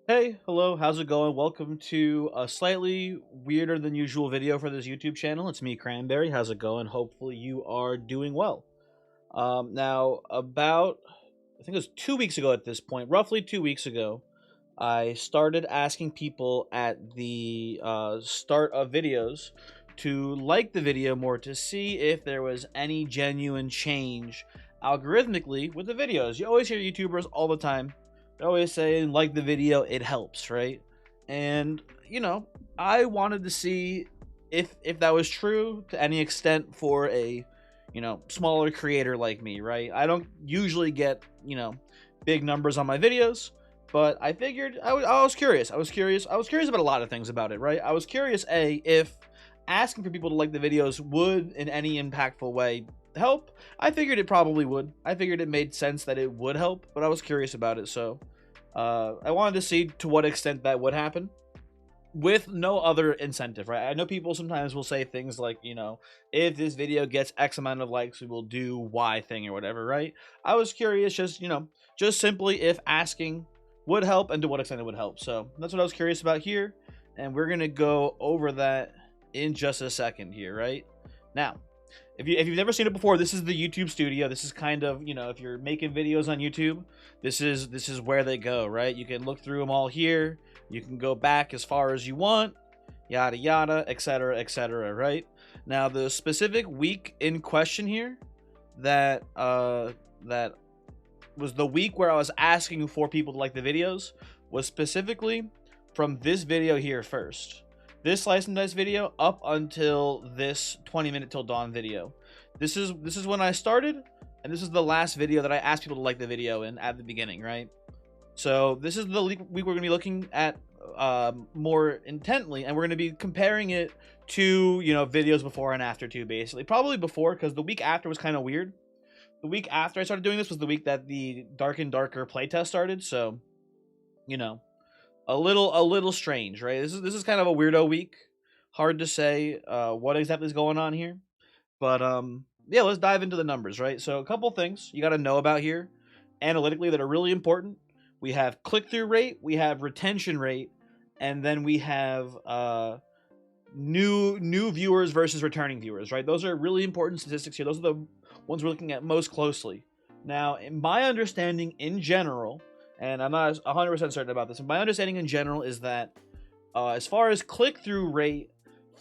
Hey, hello, how's it going? Welcome to a slightly weirder than usual video for this YouTube channel. It's me, Cranberry. How's it going? Hopefully you are doing well. Now, I think it was 2 weeks ago at this point, roughly 2 weeks ago, I started asking people at the start of videos to like the video more to see if there was any genuine change algorithmically with the videos. You always hear YouTubers all the time. They're always saying, like the video, it helps, right? And, I wanted to see if that was true to any extent for a, smaller creator like me, right? I don't usually get, big numbers on my videos, but I figured I was curious. I was curious about a lot of things about it, right? I was curious, if asking for people to like the videos would, in any impactful way, help. I figured it probably would. I figured it made sense that it would help, but I was curious about it, so I wanted to see to what extent that would happen with no other incentive, right? I know people sometimes will say things like, if this video gets X amount of likes, we will do Y thing or whatever, right? I was curious, just simply if asking would help and to what extent it would help. So that's what I was curious about here, and we're gonna go over that in just a second here, right? Now, if you've never seen it before, this is the YouTube studio. This is kind of, if you're making videos on YouTube, this is where they go, right? You can look through them all here. You can go back as far as you want, yada yada, etc., right? Now, the specific week in question here that that was the week where I was asking for people to like the videos was specifically from this video here first. This Slice and Dice video up until this 20-minute till dawn video. This is when I started, and this is the last video that I asked people to like the video in at the beginning, right? So this is the week we're going to be looking at more intently, and we're going to be comparing it to, videos before and after too, basically. Probably before, because the week after was kind of weird. The week after I started doing this was the week that the Dark and Darker playtest started, so, a little strange, right? This is kind of a weirdo week. Hard to say what exactly is going on here, but yeah, let's dive into the numbers, right? So a couple things you got to know about here analytically that are really important. We have click-through rate, we have retention rate, and then we have new viewers versus returning viewers, right? Those are really important statistics here. Those are the ones we're looking at most closely. Now, in my understanding in general, and I'm not 100% certain about this, my understanding in general is that as far as click-through rate,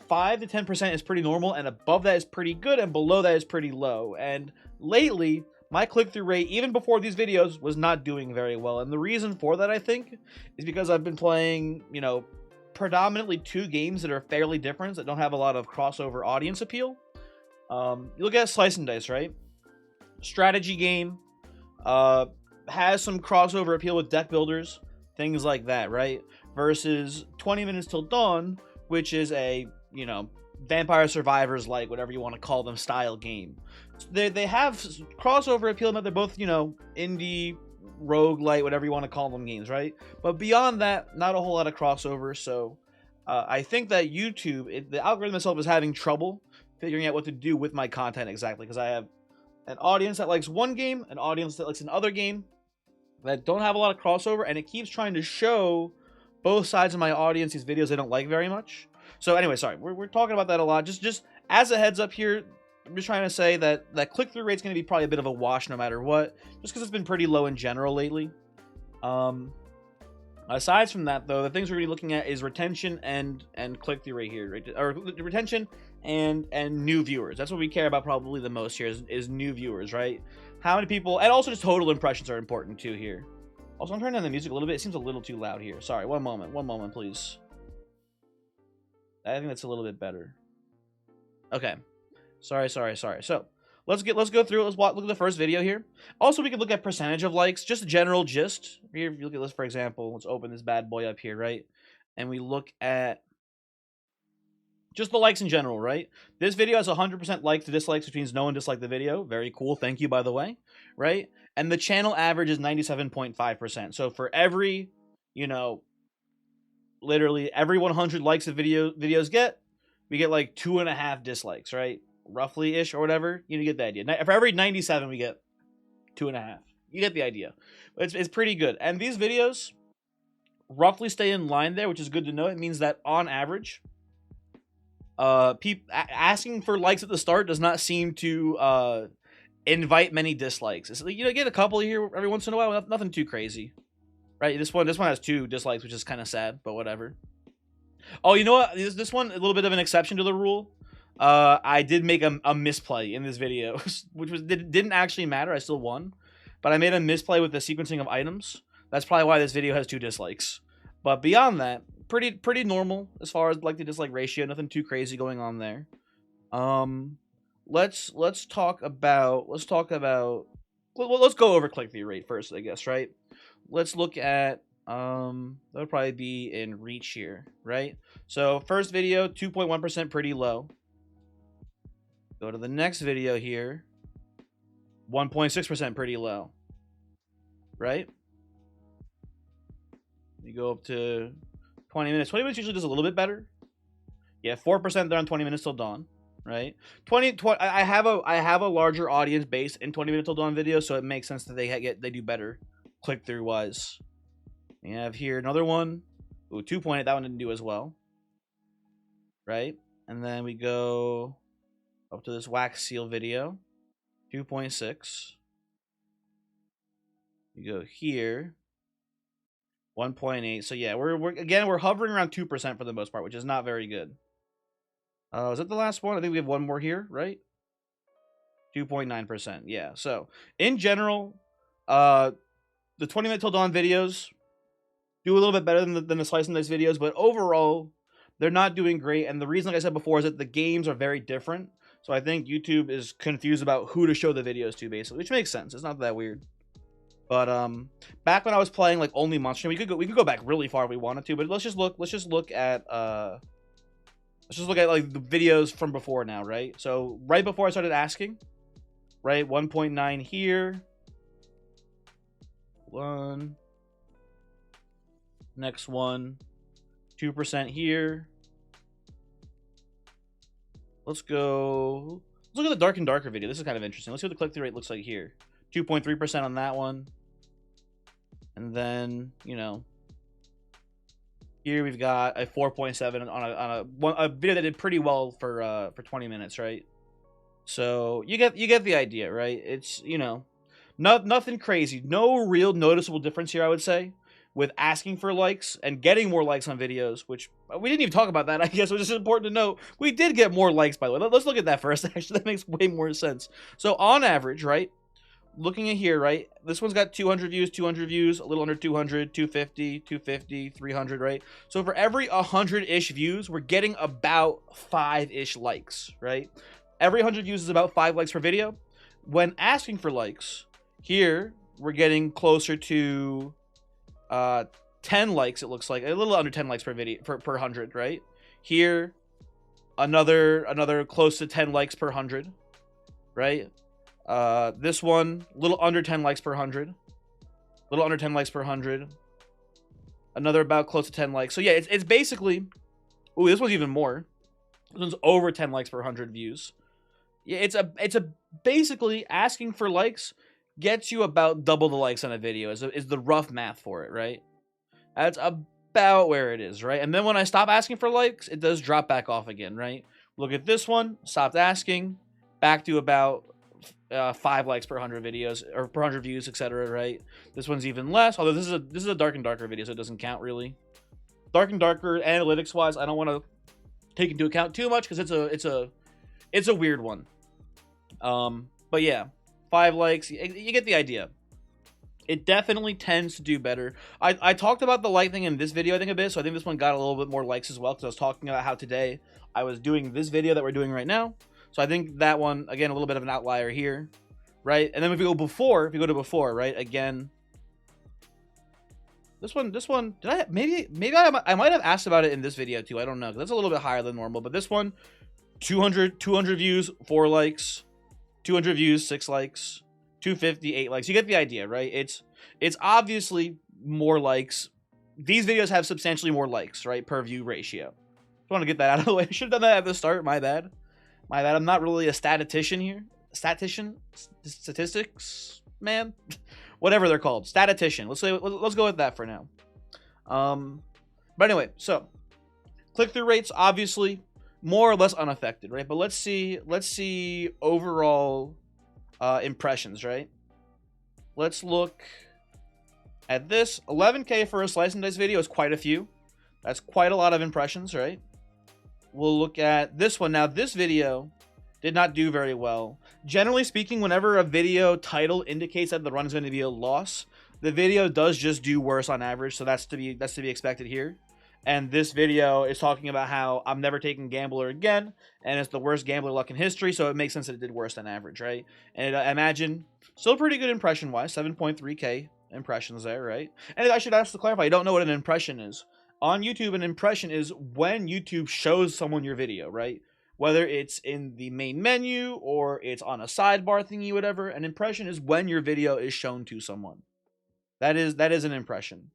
5 to 10% is pretty normal, and above that is pretty good, and below that is pretty low. And lately, my click-through rate, even before these videos, was not doing very well. And the reason for that, I think, is because I've been playing, predominantly two games that are fairly different, that don't have a lot of crossover audience appeal. You look at Slice and Dice, right? Strategy game, has some crossover appeal with deck builders, things like that, right? Versus 20 Minutes Till Dawn, which is a, Vampire Survivors, like, whatever you want to call them, style game. They have crossover appeal in that they're both, indie, roguelite, whatever you want to call them games, right? But beyond that, not a whole lot of crossover, so I think that YouTube, the algorithm itself is having trouble figuring out what to do with my content exactly, because I have an audience that likes one game, an audience that likes another game, that don't have a lot of crossover, and it keeps trying to show both sides of my audience these videos they don't like very much. So anyway, sorry, we're talking about that a lot. Just as a heads up here, I'm just trying to say that click-through rate's going to be probably a bit of a wash no matter what, just because it's been pretty low in general lately. Aside from that, though, the things we're going to be looking at is retention and click-through rate here, right? Or retention and new viewers. That's what we care about probably the most here is new viewers, right? How many people, and also just total impressions are important too here. Also, I'm turning down the music a little bit. It seems a little too loud here. Sorry, one moment, please. I think that's a little bit better. Okay. Sorry. So, let's go through it. Let's look at the first video here. Also, we can look at percentage of likes, just a general gist. Here, if you look at this, for example, let's open this bad boy up here, right? And we look at just the likes in general, right? This video has 100% likes to dislikes, which means no one disliked the video. Very cool. Thank you, by the way, right? And the channel average is 97.5%. So for every, literally every 100 likes the videos get, we get like 2.5 dislikes, right? Roughly-ish or whatever. You get the idea. For every 97, we get 2.5. You get the idea. It's pretty good. And these videos, roughly stay in line there, which is good to know. It means that on average, asking for likes at the start does not seem to invite many dislikes. It's, you know, get a couple here every once in a while, nothing too crazy, right? This one has 2 dislikes, which is kind of sad, but whatever. Oh, you know what? This one, a little bit of an exception to the rule. I did make a misplay in this video, which didn't actually matter. I still won, but I made a misplay with the sequencing of items. That's probably why this video has 2 dislikes. But beyond that, pretty normal as far as like the dislike ratio. Nothing too crazy going on there. Let's talk about let's go over click-through rate first, I guess, right? Let's look at that'll probably be in reach here, right? So first video, 2.1%, pretty low. Go to the next video here, 1.6%, pretty low, right? You go up to 20 minutes. 20 minutes usually does a little bit better. Yeah, 4% there on 20 minutes till dawn, right? 20 I have a larger audience base in 20 minutes till dawn videos, so it makes sense that they do better click through wise. We have here another one. Ooh, 2.8. That one didn't do as well, right? And then we go up to this wax seal video, 2.6. You go here, 1.8. So yeah, we're hovering around 2% for the most part, which is not very good. Is that the last one? I think we have one more here, right? 2.9%. Yeah. So in general, the 20-minute till dawn videos do a little bit better than the slice and dice videos, but overall, they're not doing great. And the reason, like I said before, is that the games are very different. So I think YouTube is confused about who to show the videos to, basically, which makes sense. It's not that weird. But back when I was playing like only Monster, we could go back really far if we wanted to. But let's just look at like the videos from before now, right? So right before I started asking, right, 1.9 here, next one, 2% here. Let's look at the dark and darker video. This is kind of interesting. Let's see what the click-through rate looks like here. 2.3% on that one. And then, you know, here we've got a 4.7 on a video that did pretty well for 20 minutes, right? So you get the idea, right? It's, you know, nothing crazy. No real noticeable difference here, I would say, with asking for likes and getting more likes on videos, which we didn't even talk about that, I guess, which is important to note. We did get more likes, by the way. Let's look at that first. Actually, that makes way more sense. So on average, right, looking at here, right, this one's got 200 views, a little under 200, 250, 250, 300, right? So for every 100-ish views, we're getting about 5-ish likes, right? Every 100 views is about 5 likes per video. When asking for likes, here, we're getting closer to 10 likes, it looks like. A little under 10 likes per video, per 100, right? Here, another close to 10 likes per 100, right? This one, a little under 10 likes per 100. Little under 10 likes per 100. Another about close to 10 likes. So yeah, it's basically... Ooh, this one's even more. This one's over 10 likes per 100 views. Yeah, it's a basically asking for likes gets you about double the likes on a video is the rough math for it, right? That's about where it is, right? And then when I stop asking for likes, it does drop back off again, right? Look at this one, stopped asking, back to about 5 likes per 100 videos or per 100 views, etc., right? This one's even less, although this is a dark and darker video, so it doesn't count really. Dark and darker analytics wise, I don't want to take into account too much because it's a weird one. But yeah, 5 likes, you get the idea. It definitely tends to do better. I talked about the like thing in this video, I think, a bit, so I think this one got a little bit more likes as well, because I was talking about how today I was doing this video that we're doing right now. So I think that one, again, a little bit of an outlier here, right? And then if you go to before, right, again, this one, did I, maybe I might have asked about it in this video too, I don't know, because that's a little bit higher than normal, but this one, 200 views, 4 likes, 200 views, 6 likes, 250, 8 likes. You get the idea, right? It's obviously more likes. These videos have substantially more likes, right, per view ratio. Just want to get that out of the way. I should have done that at the start. My bad. I'm not really a statistician here. Statistics, man. Whatever they're called. Statistician. Let's go with that for now. But anyway, so click-through rates obviously more or less unaffected, right? But let's see overall impressions, right? Let's look at this. 11K for a slice and dice video is quite a few. That's quite a lot of impressions, right? We'll look at this one. Now, this video did not do very well. Generally speaking, whenever a video title indicates that the run is going to be a loss, the video does just do worse on average. So that's to be expected here. And this video is talking about how I'm never taking Gambler again, and it's the worst Gambler luck in history, so it makes sense that it did worse than average, right? And I imagine still pretty good impression-wise, 7.3K impressions there, right? And I should also clarify, I don't know what an impression is. On YouTube, an impression is when YouTube shows someone your video, right? Whether it's in the main menu or it's on a sidebar thingy, whatever. An impression is when your video is shown to someone. That is an impression.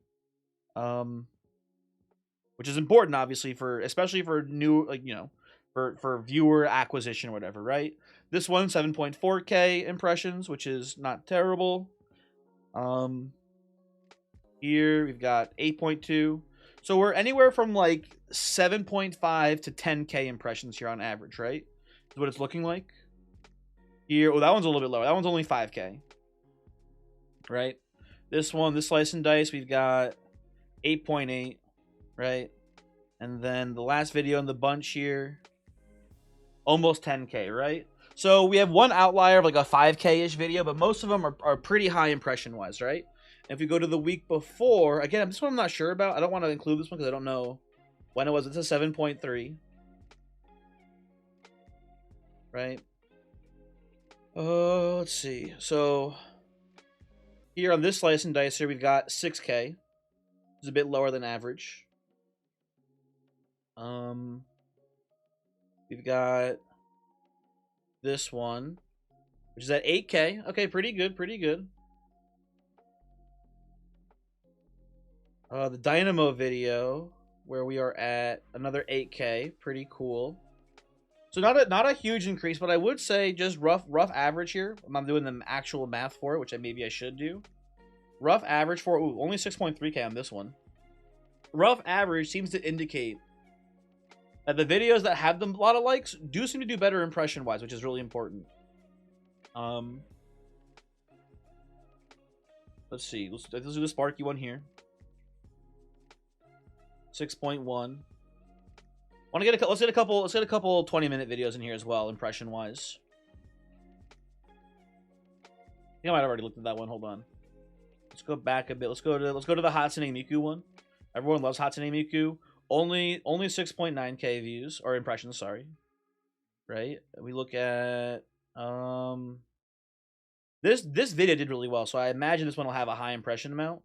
Which is important, obviously, especially for new, like, you know, for viewer acquisition or whatever, right? This one, 7.4K impressions, which is not terrible. Here we've got 8.2. So we're anywhere from like 7.5 to 10K impressions here on average, right? Is what it's looking like. Here, oh, that one's a little bit lower. That one's only 5K, right? This one, this slice and dice, we've got 8.8. Right, and then the last video in the bunch here, almost 10K, right? So we have one outlier of like a 5K-ish video, but most of them are pretty high impression-wise, right? And if we go to the week before, again, this one I'm not sure about. I don't want to include this one because I don't know when it was. It's a 7.3, right? Let's see. So here on this slice and dice here, we've got 6K. It's a bit lower than average. We've got this one, which is at 8K. Okay, pretty good, pretty good. The Dynamo video, where we are at another 8K, pretty cool. So not a huge increase, but I would say just rough average here. I'm doing the actual math for it, which maybe I should do. Rough average for only 6.3K on this one. Rough average seems to indicate that the videos that have them a lot of likes do seem to do better impression-wise, which is really important. Let's see. Let's do the Sparky one here. 6.1. Let's get a couple 20-minute videos in here as well, impression-wise. I think I might have already looked at that one. Hold on. Let's go back a bit. Let's go to the Hatsune Miku one. Everyone loves Hatsune Miku. Only 6.9K views or impressions, sorry. Right? We look at this video did really well, so I imagine this one will have a high impression amount.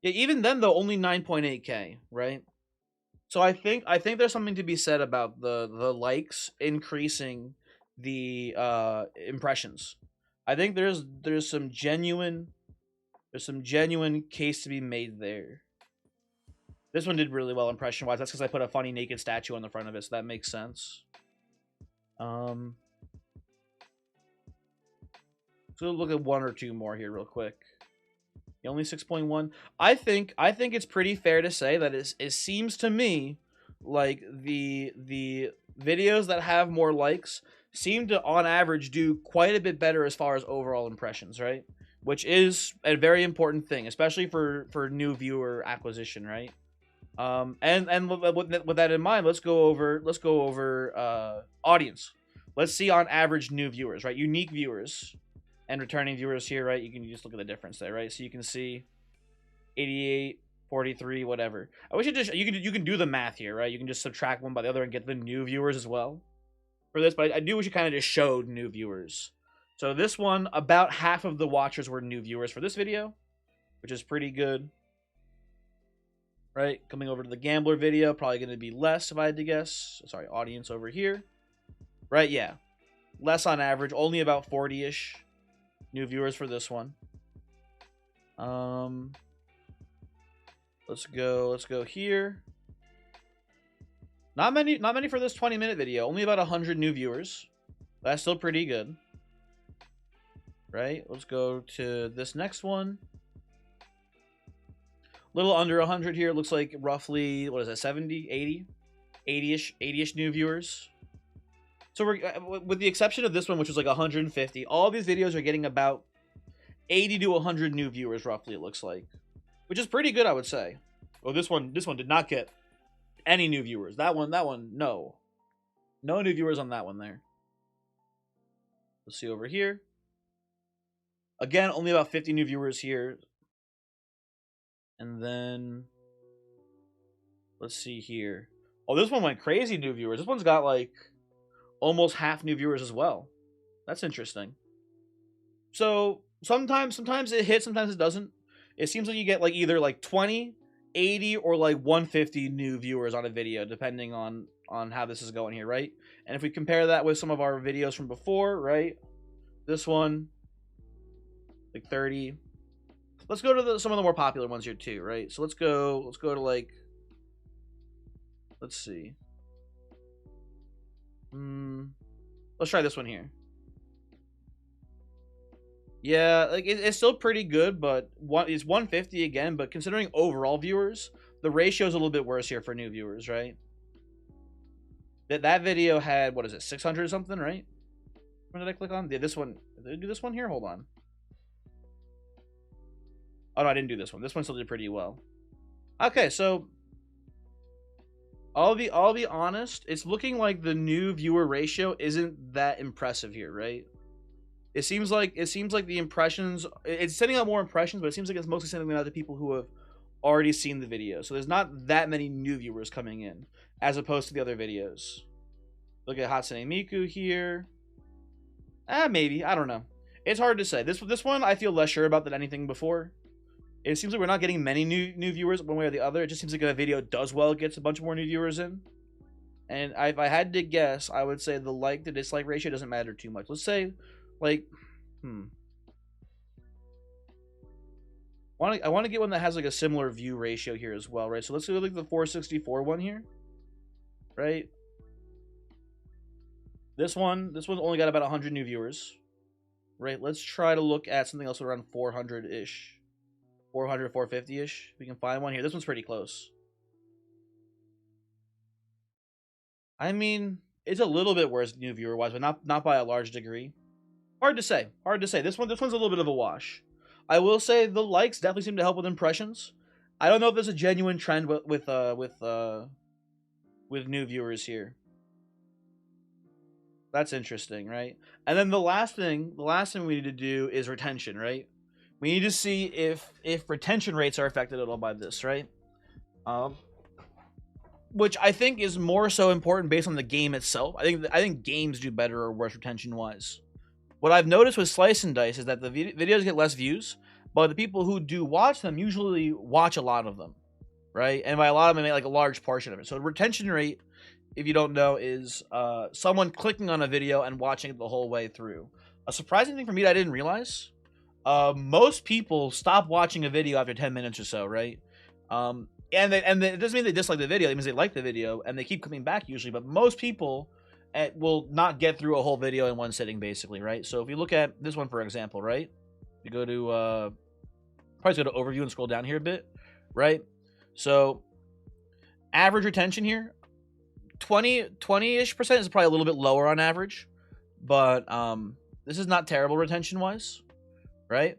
Yeah, even then though, only 9.8K, right? So I think there's something to be said about the likes increasing the impressions. I think there's some genuine case to be made there. This one did really well impression-wise. That's because I put a funny naked statue on the front of it, so that makes sense. So look at one or two more here real quick. Only 6.1. I think it's pretty fair to say that it seems to me like the videos that have more likes seem to, on average, do quite a bit better as far as overall impressions, right? Which is a very important thing, especially for new viewer acquisition, right? And with that in mind, let's go over audience. Let's see on average new viewers, right? Unique viewers and returning viewers here, right? You can just look at the difference there, right? So you can see 88, 43, whatever. I wish you can do the math here, right? You can just subtract one by the other and get the new viewers as well for this, but I do wish you kind of just showed new viewers. So this one, about half of the watchers were new viewers for this video, which is pretty good. Right, coming over to the Gambler video, probably going to be less if I had to guess. Sorry, audience over here. Right, yeah. Less on average, only about 40-ish new viewers for this one. Let's go here. Not many for this 20-minute video. Only about 100 new viewers. That's still pretty good. Right, let's go to this next one. little under 100 here. It looks like roughly, what is that, 70, 80? 80-ish new viewers. So we're, with the exception of this one, which was like 150, all these videos are getting about 80 to 100 new viewers, roughly, it looks like. Which is pretty good, I would say. Oh, this one did not get any new viewers. That one, no. No new viewers on that one there. Let's see over here. Again, only about 50 new viewers here. And then, let's see here. Oh, this one went crazy new viewers. This one's got like almost half new viewers as well. That's interesting. So sometimes it hits, sometimes it doesn't. It seems like you get like either like 20, 80, or like 150 new viewers on a video, depending on how this is going here, right? And if we compare that with some of our videos from before, right? This one, like 30. Let's go to some of the more popular ones here too, right? So let's go to like, let's see. Let's try this one here. Yeah, like it's still pretty good, but it's 150 again. But considering overall viewers, the ratio is a little bit worse here for new viewers, right? That video had, what is it, 600 or something, right? When did I click on? Did this one? Did I do this one here? Hold on. Oh no, I didn't do this one. This one still did pretty well. Okay, so I'll be honest. It's looking like the new viewer ratio isn't that impressive here, right? It seems like the impressions, it's sending out more impressions, but it seems like it's mostly sending them out to people who have already seen the video. So there's not that many new viewers coming in as opposed to the other videos. Look at Hatsune Miku here. Maybe, I don't know. It's hard to say. This one I feel less sure about than anything before. It seems like we're not getting many new viewers one way or the other. It just seems like if a video does well, it gets a bunch more new viewers in. And if I had to guess, I would say the like to dislike ratio doesn't matter too much. Let's say, like, I want to get one that has like a similar view ratio here as well, right? So let's go like the 464 one here, right? This one's only got about 100 new viewers, right? Let's try to look at something else around 400-ish. 400, 450-ish. We can find one here. This one's pretty close. I mean, it's a little bit worse new viewer wise, but not by a large degree. Hard to say. This one's a little bit of a wash. I will say the likes definitely seem to help with impressions. I don't know if there's a genuine trend with new viewers here. That's interesting, right? And then the last thing we need to do is retention, right? We need to see if retention rates are affected at all by this, right? Which I think is more so important based on the game itself. I think games do better or worse retention wise. What I've noticed with Slice and Dice is that the videos get less views, but the people who do watch them usually watch a lot of them, right? And by a lot of them, I mean like a large portion of it. So retention rate, if you don't know, is someone clicking on a video and watching it the whole way through. A surprising thing for me that I didn't realize, most people stop watching a video after 10 minutes or so, right? And it doesn't mean they dislike the video. It means they like the video, and they keep coming back usually. But most people will not get through a whole video in one sitting, basically, right? So if you look at this one, for example, right? You go to, probably go to overview and scroll down here a bit, right? So average retention here, 20-ish% is probably a little bit lower on average. But this is not terrible retention-wise, right?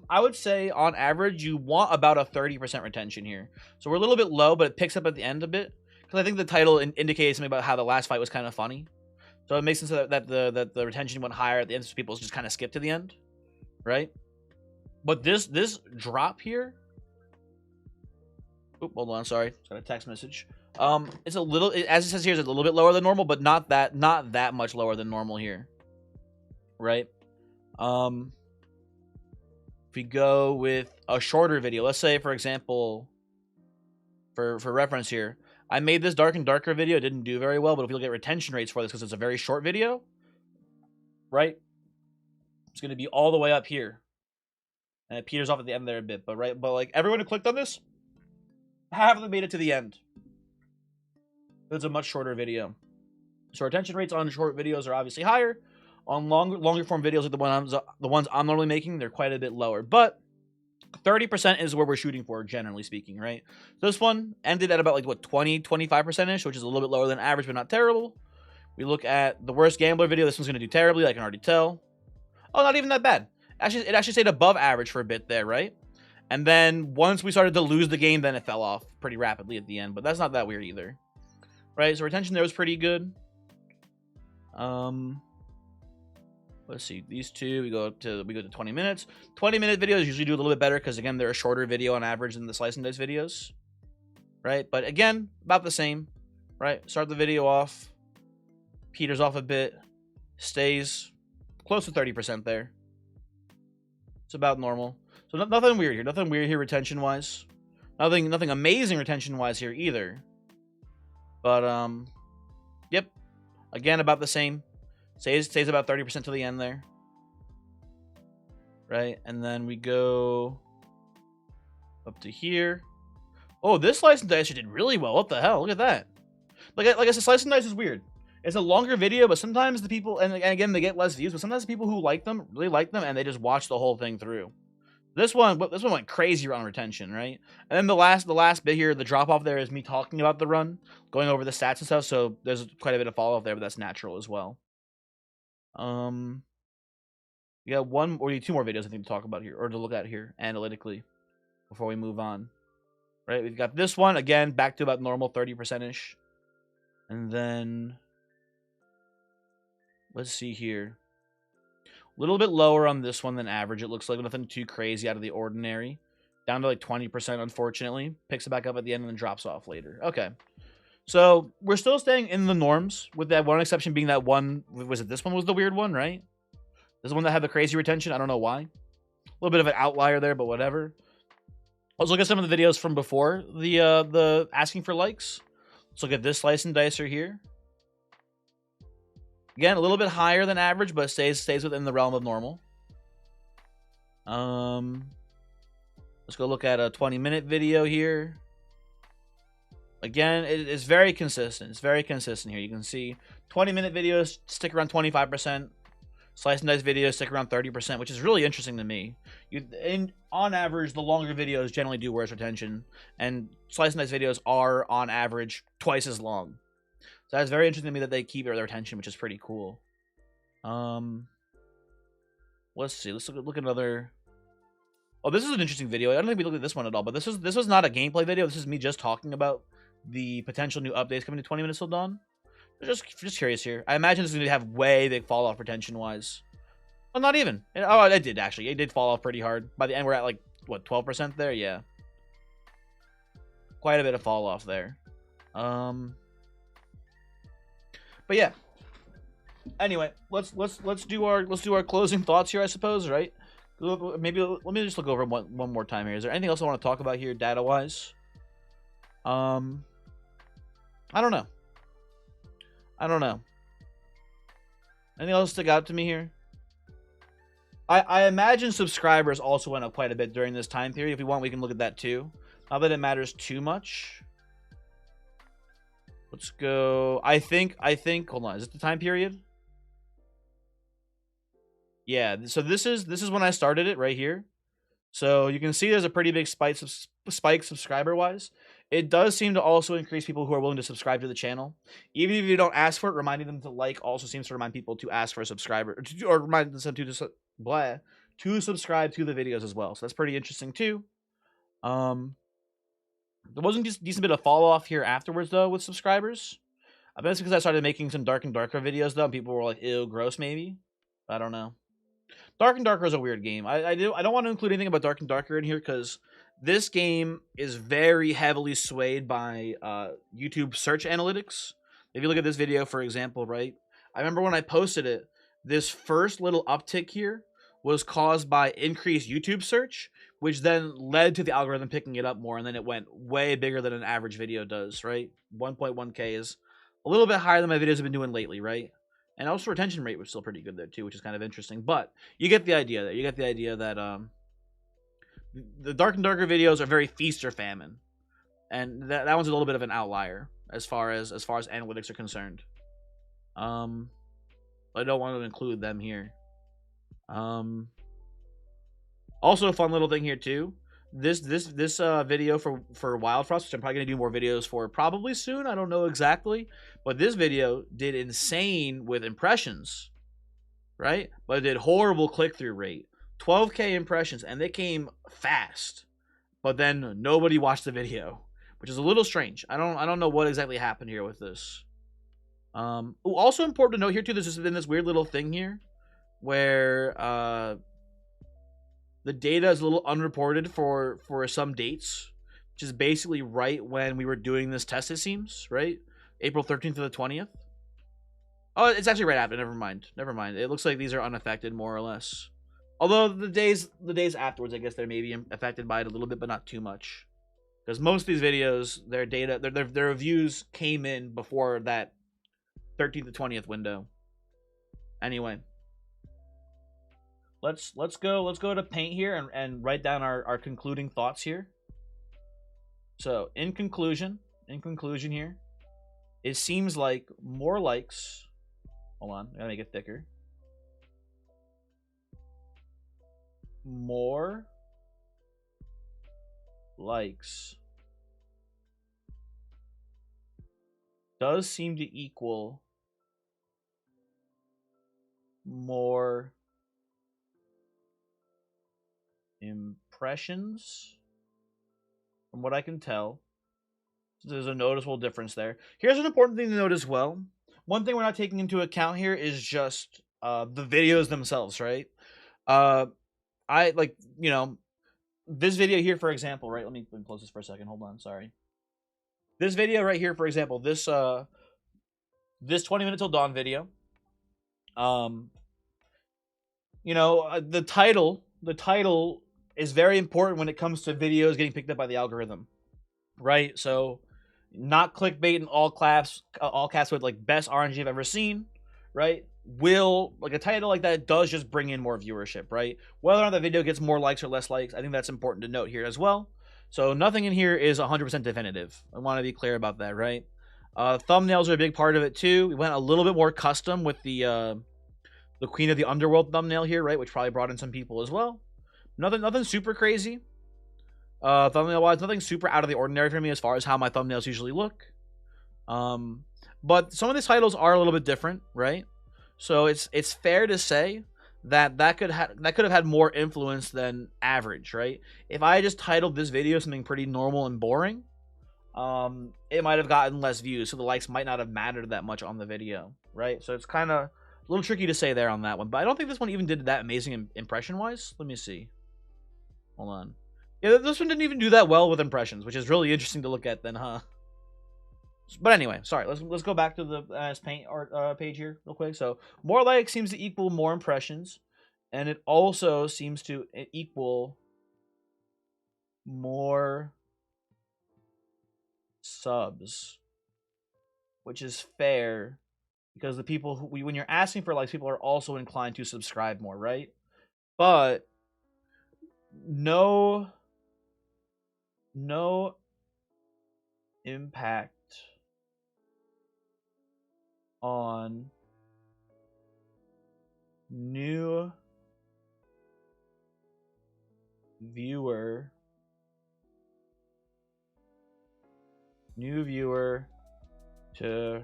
I would say on average you want about a 30% retention here. So we're a little bit low, but it picks up at the end a bit because I think the title indicates something about how the last fight was kind of funny. So it makes sense that the retention went higher at the end, so people just kind of skip to the end, right? But this drop here, hold on, sorry, got a text message. It's a little, as it says here, it's a little bit lower than normal, but not that much lower than normal here, right? If we go with a shorter video, let's say, for example, for reference here, I made this dark and darker video. It didn't do very well, but if you look at retention rates for this, because it's a very short video, right? It's going to be all the way up here. And it peters off at the end there a bit, but like everyone who clicked on this, half of them made it to the end. It's a much shorter video. So retention rates on short videos are obviously higher. On longer form videos like the ones I'm normally making, they're quite a bit lower. But 30% is where we're shooting for, generally speaking, right? So this one ended at about like what 20-25%ish, which is a little bit lower than average, but not terrible. We look at the worst gambler video. This one's gonna do terribly. I can already tell. Oh, not even that bad. Actually, it actually stayed above average for a bit there, right? And then once we started to lose the game, then it fell off pretty rapidly at the end. But that's not that weird either, right? So retention there was pretty good. Let's see, these two, we go to 20 minutes. 20-minute videos usually do a little bit better because again, they're a shorter video on average than the slice and dice videos, right? But again, about the same, right? Start the video off, peters off a bit, stays close to 30% there. It's about normal. So nothing weird here. Nothing weird here retention wise. Nothing amazing retention wise here either. But yep. Again, about the same. Stays about 30% to the end there. Right? And then we go up to here. Oh, this slice and dice did really well. What the hell? Look at that. Like I said, slice and dice is weird. It's a longer video, but sometimes the people, and again, they get less views, but sometimes the people who like them really like them, and they just watch the whole thing through. This one went crazy on retention, right? And then the last bit here, the drop off there is me talking about the run, going over the stats and stuff. So there's quite a bit of follow up there, but that's natural as well. We got one or two more videos I think to talk about here or to look at here analytically before we move on. Right, we've got this one again back to about normal 30% ish, and then let's see here. A little bit lower on this one than average. It looks like nothing too crazy out of the ordinary. Down to like 20%, unfortunately. Picks it back up at the end and then drops off later. Okay. So we're still staying in the norms, with that one exception being that one. Was it this one was the weird one, right? This is the one that had the crazy retention. I don't know why. A little bit of an outlier there, but whatever. Let's look at some of the videos from before the asking for likes. Let's look at this slice and dicer here. Again, a little bit higher than average, but stays within the realm of normal. Let's go look at a 20-minute video here. Again, it is very consistent. It's very consistent here. You can see 20-minute videos stick around 25%. Slice and dice videos stick around 30%, which is really interesting to me. On average, the longer videos generally do worse retention, and slice and dice videos are, on average, twice as long. So that's very interesting to me that they keep their retention, which is pretty cool. Let's see. Let's look at another. Oh, this is an interesting video. I don't think we looked at this one at all, but this was not a gameplay video. This is me just talking about the potential new updates coming to 20 Minutes Till Dawn. Just curious here. I imagine this is going to have way big fall off retention wise. Well, not even. Oh, it did actually. It did fall off pretty hard. By the end, we're at like what 12% there. Yeah, quite a bit of fall off there. But yeah. Anyway, let's do our closing thoughts here, I suppose, right? Maybe let me just look over one more time here. Is there anything else I want to talk about here, data wise? I don't know. Anything else stick out to me here? I imagine subscribers also went up quite a bit during this time period. If we want, we can look at that too. Not that it matters too much. Let's go. I think. Hold on. Is it the time period? Yeah. So this is when I started it right here. So you can see there's a pretty big spike subscriber wise. It does seem to also increase people who are willing to subscribe to the channel. Even if you don't ask for it, reminding them to like also seems to remind people to ask for a subscriber, or remind them to subscribe to the videos as well. So that's pretty interesting too. There wasn't just decent bit of fall off here afterwards though with subscribers. I bet it's because I started making some dark and darker videos though, and people were like, "Ew, gross," maybe. I don't know. Dark and Darker is a weird game. I don't want to include anything about Dark and Darker in here because this game is very heavily swayed by YouTube search analytics. If you look at this video, for example, right? I remember when I posted it, this first little uptick here was caused by increased YouTube search, which then led to the algorithm picking it up more, and then it went way bigger than an average video does, right? 1.1K is a little bit higher than my videos have been doing lately, right? And also retention rate was still pretty good there too, which is kind of interesting. But you get the idea there. You get the idea that the Dark and Darker videos are very feast or famine, and that one's a little bit of an outlier as far as analytics are concerned. I don't want to include them here. Also, a fun little thing here too. this video for Wild Frost, which I'm probably gonna do more videos for probably soon. I don't know exactly, but this video did insane with impressions, right? But it did horrible click through rate, 12K impressions, and they came fast. But then nobody watched the video, which is a little strange. I don't know what exactly happened here with this. Also important to note here too, there's been this weird little thing here where the data is a little unreported for some dates, which is basically right when we were doing this test, it seems, right? April 13th to the 20th. Oh, it's actually right after. Never mind. It looks like these are unaffected more or less. Although the days afterwards, I guess they're maybe affected by it a little bit, but not too much. Because most of these videos, their data, their reviews came in before that 13th to 20th window. Anyway, let's go to Paint here and write down our concluding thoughts here. So in conclusion here, it seems like more likes. Hold on, I gotta make it thicker. More likes does seem to equal more impressions, from what I can tell. So there's a noticeable difference there. Here's an important thing to note as well. One thing we're not taking into account here is just the videos themselves, right? I like, you know, this video here, for example, right? Let me close this for a second. Hold on, sorry. This video right here, for example, this 20 minute till dawn video. You know, the title is very important when it comes to videos getting picked up by the algorithm, right? So, not clickbait in all caps with like best RNG I've ever seen, right? Like a title like that does just bring in more viewership, right? Whether or not the video gets more likes or less likes, I think that's important to note here as well. So nothing in here is 100% definitive. I want to be clear about that, right? Thumbnails are a big part of it too. We went a little bit more custom with the Queen of the Underworld thumbnail here, right? Which probably brought in some people as well. Nothing super crazy. Thumbnail wise, nothing super out of the ordinary for me as far as how my thumbnails usually look. But some of these titles are a little bit different, right? So it's fair to say that could have had more influence than average, right? If I just titled this video something pretty normal and boring, it might have gotten less views, so the likes might not have mattered that much on the video, right? So it's kind of a little tricky to say there on that one, but I don't think this one even did that amazing impression-wise. Let me see. Hold on. Yeah, this one didn't even do that well with impressions, which is really interesting to look at then, huh? But anyway, sorry, let's go back to the Paint art page here real quick. So more likes seems to equal more impressions, and it also seems to equal more subs, which is fair because the people when you're asking for likes, people are also inclined to subscribe more, right? But no impact on new viewer to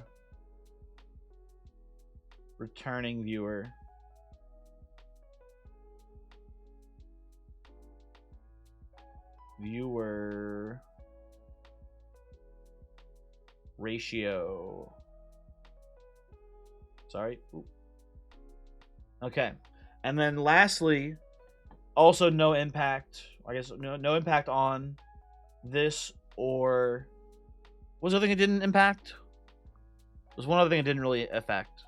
returning viewer. Viewer ratio. Sorry. Ooh. Okay. And then lastly, also no impact. I guess no impact on this, or what was the other thing it didn't impact? There's one other thing it didn't really affect.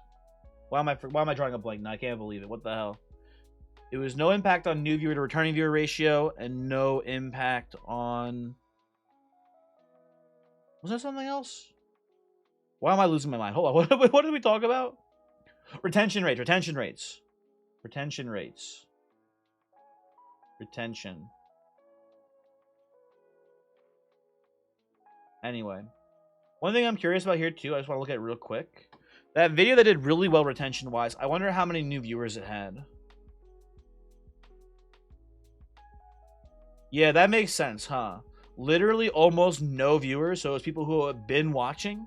Why am I drawing a blank now? I can't believe it. What the hell? It was no impact on new viewer to returning viewer ratio, and no impact on... Was there something else? Why am I losing my mind? Hold on. What did we talk about? Retention rates. Anyway. One thing I'm curious about here, too, I just want to look at it real quick. That video that did really well retention-wise, I wonder how many new viewers it had. Yeah, that makes sense, huh? Literally almost no viewers, so it's people who have been watching.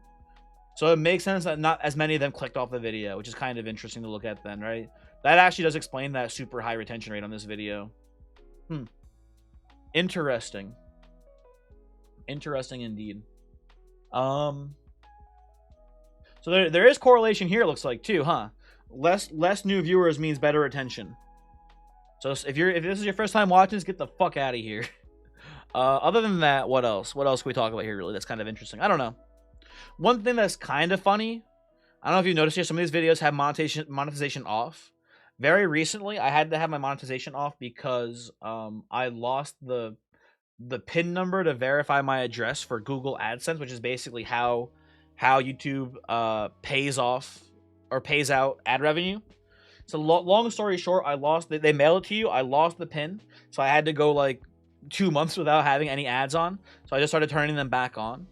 So it makes sense that not as many of them clicked off the video, which is kind of interesting to look at then, right? That actually does explain that super high retention rate on this video. Interesting. Interesting indeed. So there is correlation here, it looks like, too, huh? Less new viewers means better retention. So if this is your first time watching, just get the fuck out of here. Other than that, what else? What else can we talk about here, really? That's kind of interesting. I don't know. One thing that's kind of funny, I don't know if you noticed here, some of these videos have monetization off. Very recently, I had to have my monetization off because I lost the PIN number to verify my address for Google AdSense, which is basically how YouTube pays off or pays out ad revenue. So long story short, I lost. They mail it to you. I lost the PIN, so I had to go like 2 months without having any ads on. So I just started turning them back on.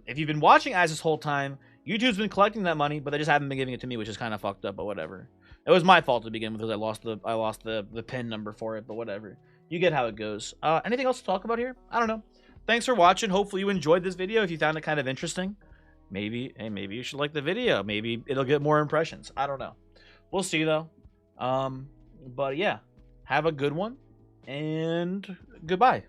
If you've been watching ads this whole time, YouTube's been collecting that money, but they just haven't been giving it to me, which is kind of fucked up. But whatever. It was my fault to begin with because I lost the PIN number for it. But whatever. You get how it goes. Anything else to talk about here? I don't know. Thanks for watching. Hopefully you enjoyed this video. If you found it kind of interesting, maybe you should like the video. Maybe it'll get more impressions. I don't know. We'll see though. But yeah, have a good one and goodbye.